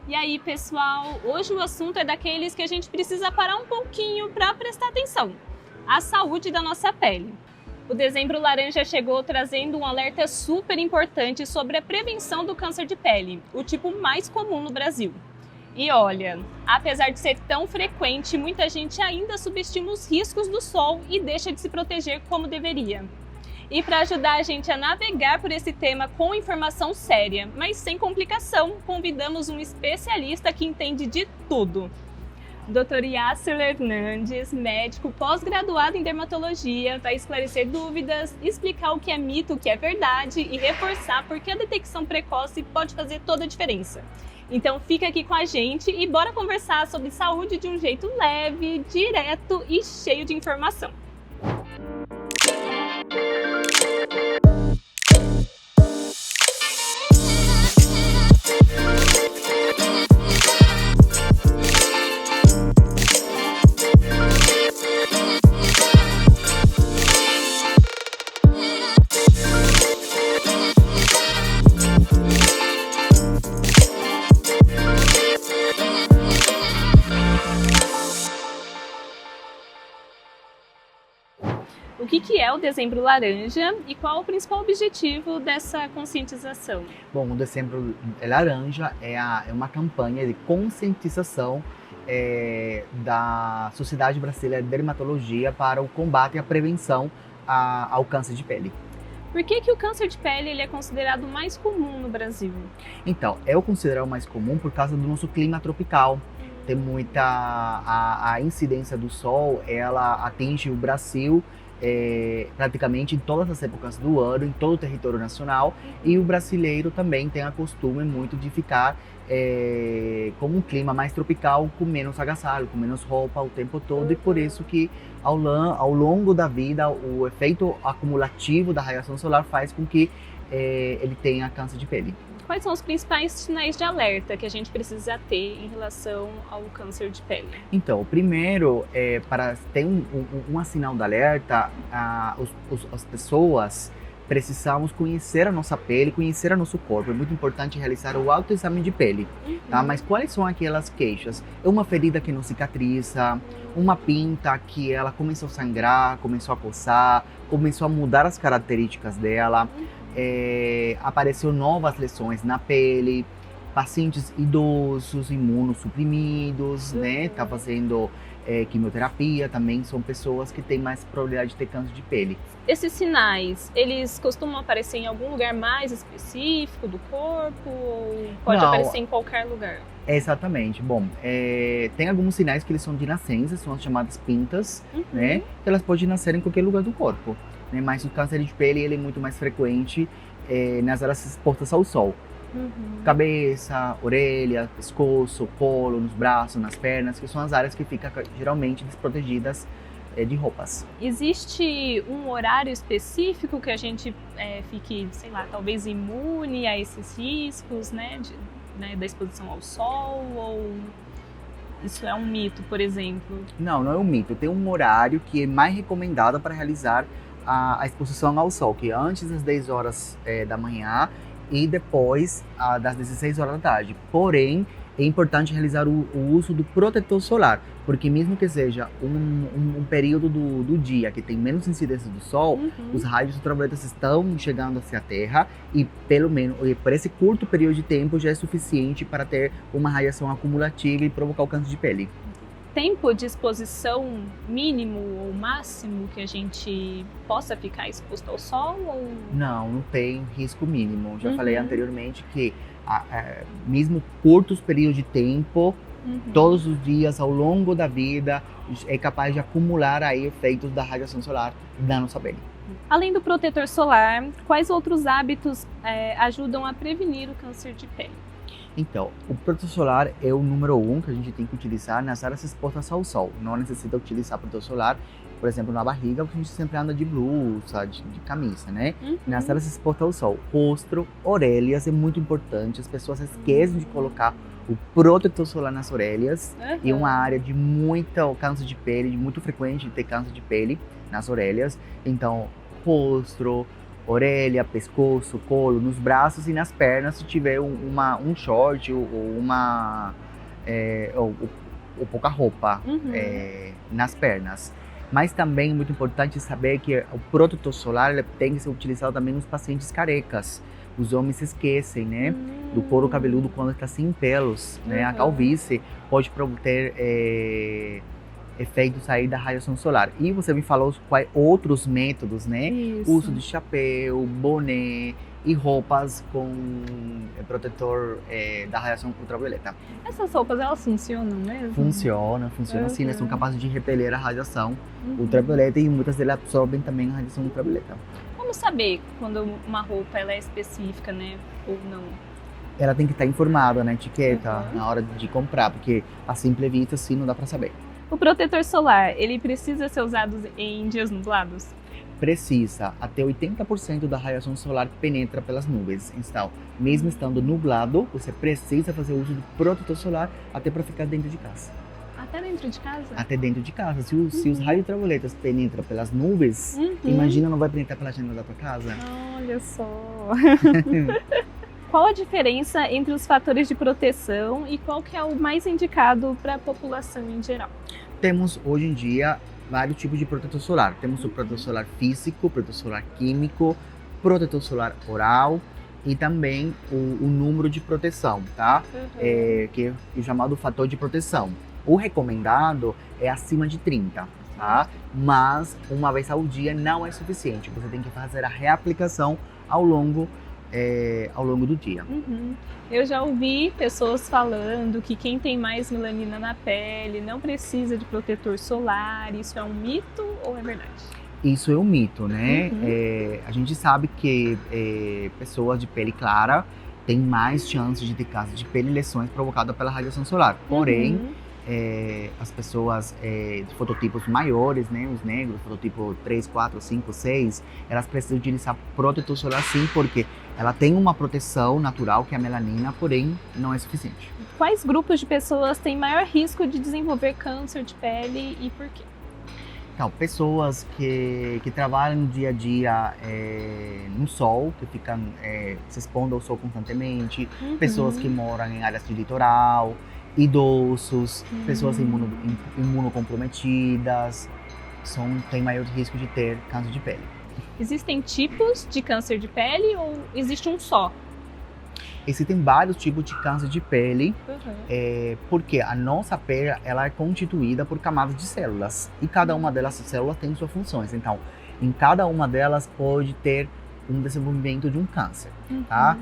E aí, pessoal, hoje o assunto é daqueles que a gente precisa parar um pouquinho para prestar atenção: a saúde da nossa pele. O Dezembro Laranja chegou trazendo um alerta super importante sobre a prevenção do câncer de pele, o tipo mais comum no Brasil. E olha, apesar de ser tão frequente, muita gente ainda subestima os riscos do sol e deixa de se proteger como deveria. E para ajudar a gente a navegar por esse tema com informação séria, mas sem complicação, convidamos um especialista que entende de tudo. Dr. Yasser Hernandes, médico pós-graduado em dermatologia, vai esclarecer dúvidas, explicar o que é mito, o que é verdade e reforçar porque a detecção precoce pode fazer toda a diferença. Então fica aqui com a gente e bora conversar sobre saúde de um jeito leve, direto e cheio de informação. O que é o Dezembro Laranja e qual o principal objetivo dessa conscientização? Bom, o Dezembro Laranja é uma campanha de conscientização da Sociedade Brasileira de Dermatologia para o combate e a prevenção ao câncer de pele. Por que o câncer de pele ele é considerado mais comum no Brasil? Então, é o considerado mais comum por causa do nosso clima tropical. Tem muita... A incidência do sol, ela atinge o Brasil praticamente em todas as épocas do ano, em todo o território nacional, e o brasileiro também tem a costume muito de ficar com um clima mais tropical, com menos agasalho, com menos roupa o tempo todo, e por isso que ao longo da vida o efeito acumulativo da radiação solar faz com que ele tenha câncer de pele. Quais são os principais sinais de alerta que a gente precisa ter em relação ao câncer de pele? Então, o primeiro, para ter um sinal de alerta, as pessoas precisamos conhecer a nossa pele, conhecer o nosso corpo. É muito importante realizar o autoexame de pele, tá? Mas quais são aquelas queixas? É uma ferida que não cicatriza, uma pinta que ela começou a sangrar, começou a coçar, começou a mudar as características dela. Apareceu novas lesões na pele, pacientes idosos, imunossuprimidos, né? Tá fazendo quimioterapia, também são pessoas que têm mais probabilidade de ter câncer de pele. Esses sinais, eles costumam aparecer em algum lugar mais específico do corpo ou pode aparecer em qualquer lugar? Exatamente. Bom, tem alguns sinais que eles são de nascença, são as chamadas pintas, né? Que elas podem nascer em qualquer lugar do corpo. Né, mas o câncer de pele ele é muito mais frequente nas áreas expostas ao sol. Cabeça, orelha, pescoço, colo, nos braços, nas pernas, que são as áreas que ficam geralmente desprotegidas de roupas. Existe um horário específico que a gente fique, sei lá, talvez imune a esses riscos, né, da exposição ao sol, ou isso é um mito, por exemplo? Não é um mito. Tem um horário que é mais recomendado para realizar a exposição ao sol, que é antes das 10 horas da manhã e depois das 16 horas da tarde. Porém, é importante realizar o uso do protetor solar, porque mesmo que seja um período do dia que tem menos incidência do sol, os raios ultravioletas estão chegando hacia a Terra e pelo menos por esse curto período de tempo já é suficiente para ter uma radiação acumulativa e provocar o câncer de pele. Tempo de exposição mínimo ou máximo que a gente possa ficar exposto ao sol? Ou... Não tem risco mínimo. Já falei anteriormente que mesmo curtos períodos de tempo, todos os dias ao longo da vida, é capaz de acumular aí efeitos da radiação solar na nossa pele. Além do protetor solar, quais outros hábitos ajudam a prevenir o câncer de pele? Então, o protetor solar é o número 1 que a gente tem que utilizar nas áreas expostas ao sol. Não necessita utilizar protetor solar, por exemplo, na barriga, porque a gente sempre anda de blusa, de camisa, né? Nas áreas expostas ao sol. Rosto, orelhas é muito importante. As pessoas esquecem de colocar o protetor solar nas orelhas. E é uma área de muito câncer de pele, de muito frequente ter câncer de pele nas orelhas. Então, rosto, orelha, pescoço, colo, nos braços e nas pernas se tiver um short ou pouca roupa nas pernas. Mas também é muito importante saber que o protetor solar ele tem que ser utilizado também nos pacientes carecas. Os homens se esquecem, né, do couro cabeludo quando está sem pelos, né? A calvície pode ter efeitos aí da radiação solar. E você me falou quais outros métodos, né? Isso. Uso de chapéu, boné e roupas com protetor da radiação ultravioleta. Essas roupas, elas funcionam mesmo? Funciona sim, elas são capazes de repelir a radiação ultravioleta e muitas delas absorvem também a radiação ultravioleta. Como saber quando uma roupa ela é específica, né, ou não? Ela tem que estar informada na etiqueta na hora de comprar, porque a simple vista assim não dá para saber. O protetor solar, ele precisa ser usado em dias nublados? Precisa. Até 80% da radiação solar penetra pelas nuvens. Então, mesmo estando nublado, você precisa fazer uso do protetor solar até para ficar dentro de casa. Até dentro de casa? Até dentro de casa. Se os raios ultravioletas penetram pelas nuvens, imagina, não vai penetrar pela janela da tua casa? Olha só! Qual a diferença entre os fatores de proteção e qual que é o mais indicado para a população em geral? Temos, hoje em dia, vários tipos de protetor solar. Temos o protetor solar físico, protetor solar químico, protetor solar oral e também o número de proteção, tá? Que é o chamado fator de proteção. O recomendado é acima de 30, tá? Mas uma vez ao dia não é suficiente. Você tem que fazer a reaplicação ao longo do dia. Eu já ouvi pessoas falando que quem tem mais melanina na pele não precisa de protetor solar. Isso é um mito ou é verdade? Isso é um mito, né? A gente sabe que pessoas de pele clara têm mais chances de ter câncer de pele e lesões provocadas pela radiação solar. Porém, as pessoas de fototipos maiores, né, os negros, fototipo 3, 4, 5, 6, elas precisam utilizar protetor solar sim, porque ela tem uma proteção natural que é a melanina, porém não é suficiente. Quais grupos de pessoas têm maior risco de desenvolver câncer de pele e por quê? Então, pessoas que trabalham no dia a dia no sol, que ficam se expondo ao sol constantemente, pessoas que moram em áreas de litoral, idosos, pessoas imunocomprometidas, têm maior risco de ter câncer de pele. Existem tipos de câncer de pele ou existe um só? Existem vários tipos de câncer de pele, porque a nossa pele ela é constituída por camadas de células e cada uma delas células tem suas funções. Então, em cada uma delas pode ter um desenvolvimento de um câncer, tá?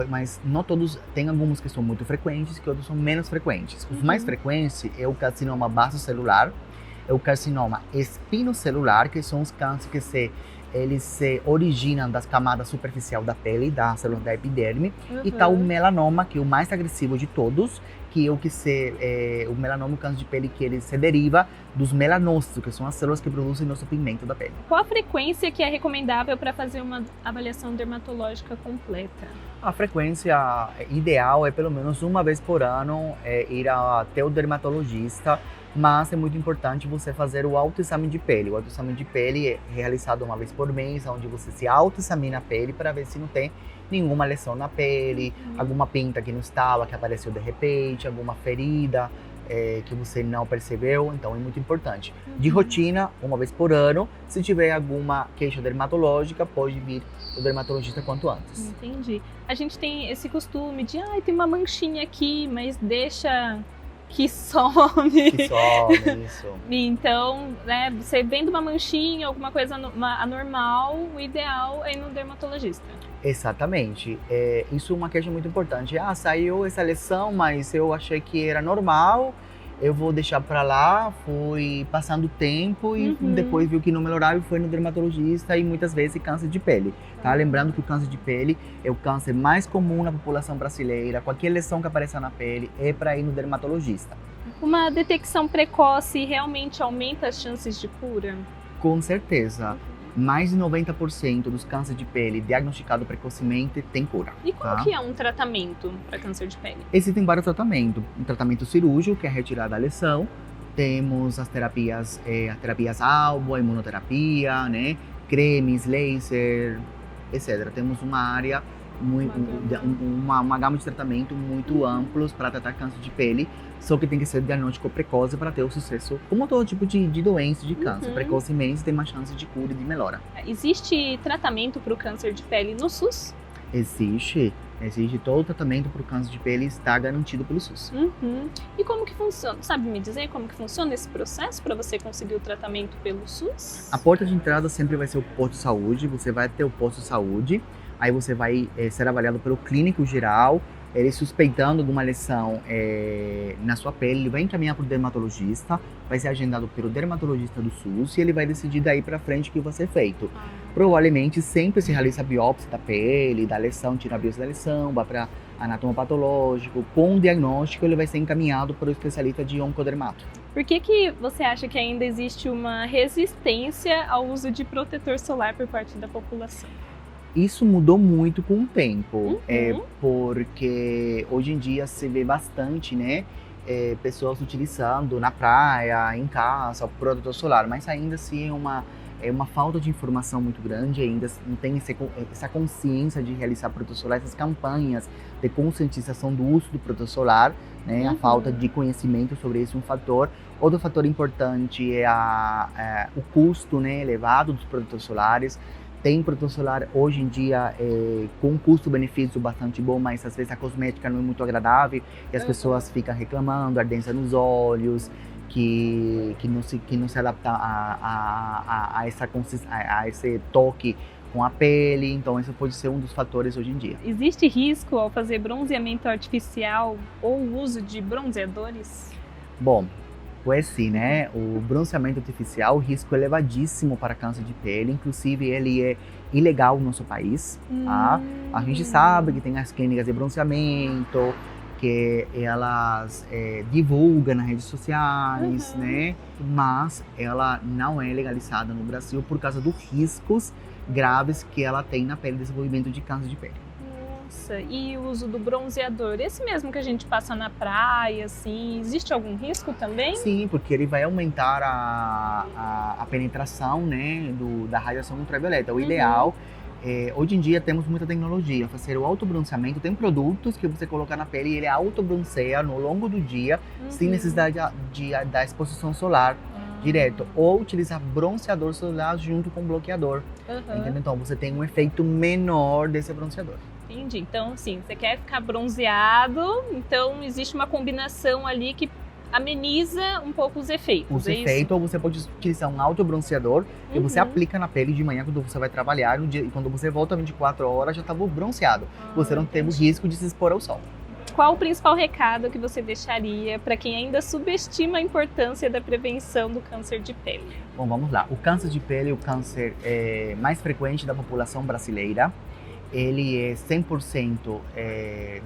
Mas não todos, tem alguns que são muito frequentes e outros são menos frequentes. Os mais frequentes é o carcinoma basocelular, é o carcinoma espinocelular, que são os cânceres que eles se originam das camadas superficial da pele, das células da epiderme, e tá o melanoma, que é o mais agressivo de todos, que é o melanoma, o câncer de pele, que ele se deriva dos melanócitos, que são as células que produzem nosso pigmento da pele. Qual a frequência que é recomendável para fazer uma avaliação dermatológica completa? A frequência ideal é pelo menos uma vez por ano ir até o dermatologista, mas é muito importante você fazer o autoexame de pele. O autoexame de pele é realizado uma vez por mês, onde você se autoexamina a pele para ver se não tem nenhuma lesão na pele, alguma pinta que não estava, que apareceu de repente, alguma ferida que você não percebeu. Então é muito importante. De rotina, uma vez por ano, se tiver alguma queixa dermatológica, pode vir o dermatologista quanto antes. Entendi. A gente tem esse costume de, tem uma manchinha aqui, mas deixa que some. Que some, isso. Então, né, você vendo uma manchinha, alguma coisa anormal, o ideal é ir no dermatologista. Exatamente. Isso é uma queixa muito importante. Saiu essa lesão, mas eu achei que era normal, eu vou deixar pra lá. Fui passando o tempo e depois viu que não melhorava e foi no dermatologista, e muitas vezes câncer de pele. Tá? Lembrando que o câncer de pele é o câncer mais comum na população brasileira. Qualquer lesão que apareça na pele é para ir no dermatologista. Uma detecção precoce realmente aumenta as chances de cura? Com certeza. Mais de 90% dos cânceres de pele diagnosticados precocemente tem cura. E qual que é um tratamento para câncer de pele? Existem vários tratamentos. Um tratamento cirúrgico, que é retirar da lesão. Temos as terapias alvo, a imunoterapia, né? cremes, laser, etc. Temos uma área, uma gama de tratamento muito amplos para tratar câncer de pele, só que tem que ser diagnóstico precoce para ter o sucesso, como todo tipo de doença de câncer. Precocemente tem uma chance de cura e de melhora. Existe tratamento para o câncer de pele no SUS? Existe todo o tratamento para o câncer de pele está garantido pelo SUS. E como que funciona? Sabe me dizer como que funciona esse processo para você conseguir o tratamento pelo SUS? A porta de entrada sempre vai ser o posto de saúde. Você vai ter o posto de saúde, aí você vai ser avaliado pelo clínico geral. Ele suspeitando alguma lesão na sua pele, ele vai encaminhar para o dermatologista, vai ser agendado pelo dermatologista do SUS e ele vai decidir daí para frente o que vai ser feito. Provavelmente sempre se realiza a biópsia da pele, da lesão, tira a biópsia da lesão, vai para anatomopatológico. Com o diagnóstico ele vai ser encaminhado para o especialista de oncodermato. Por que você acha que ainda existe uma resistência ao uso de protetor solar por parte da população? Isso mudou muito com o tempo, porque hoje em dia se vê bastante, né, pessoas utilizando na praia, em casa, o protetor solar, mas ainda assim é uma falta de informação muito grande, ainda não tem essa consciência de realizar protetor solar, essas campanhas de conscientização do uso do protetor solar, né, a falta de conhecimento sobre isso é um fator. Outro fator importante é o custo, né, elevado dos protetores solares. Tem protetor solar hoje em dia com um custo-benefício bastante bom, mas às vezes a cosmética não é muito agradável e as pessoas ficam reclamando, ardência nos olhos, que não se adapta a esse toque com a pele. Então esse pode ser um dos fatores hoje em dia. Existe risco ao fazer bronzeamento artificial ou o uso de bronzeadores? Bom, pois sim, né? O bronzeamento artificial, risco elevadíssimo para câncer de pele, inclusive ele é ilegal no nosso país, tá? A gente sabe que tem as clínicas de bronzeamento, que elas divulgam nas redes sociais, né? Mas ela não é legalizada no Brasil por causa dos riscos graves que ela tem na pele, desenvolvimento de câncer de pele. Nossa, e o uso do bronzeador, esse mesmo que a gente passa na praia, assim, existe algum risco também? Sim, porque ele vai aumentar a penetração, né, da radiação ultravioleta. O ideal, hoje em dia temos muita tecnologia, fazer o autobronzeamento, tem produtos que você coloca na pele e ele autobronzeia no longo do dia, sem necessidade da exposição solar direto, ou utilizar bronzeador solar junto com bloqueador, entendeu? Então você tem um efeito menor desse bronzeador. Entendi. Então, assim, você quer ficar bronzeado, então existe uma combinação ali que ameniza um pouco os efeitos. Os efeitos, ou você pode utilizar um autobronzeador e você aplica na pele de manhã quando você vai trabalhar, no dia, e quando você volta 24 horas já estava bronzeado. Você não teve o risco de se expor ao sol. Qual o principal recado que você deixaria para quem ainda subestima a importância da prevenção do câncer de pele? Bom, vamos lá. O câncer de pele é o câncer mais frequente da população brasileira. Ele é 100%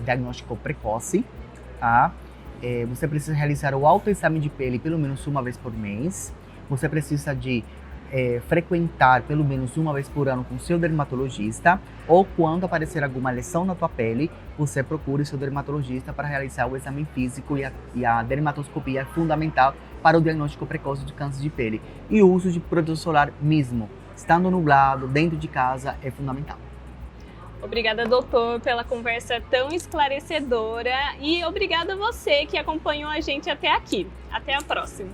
diagnóstico precoce, tá? Você precisa realizar o autoexame de pele pelo menos uma vez por mês. Você precisa de frequentar pelo menos uma vez por ano com seu dermatologista, ou quando aparecer alguma lesão na tua pele, você procure seu dermatologista para realizar o exame físico, e a dermatoscopia é fundamental para o diagnóstico precoce de câncer de pele. E o uso de protetor solar mesmo, estando nublado, dentro de casa, é fundamental. Obrigada, doutor, pela conversa tão esclarecedora e obrigada a você que acompanhou a gente até aqui. Até a próxima!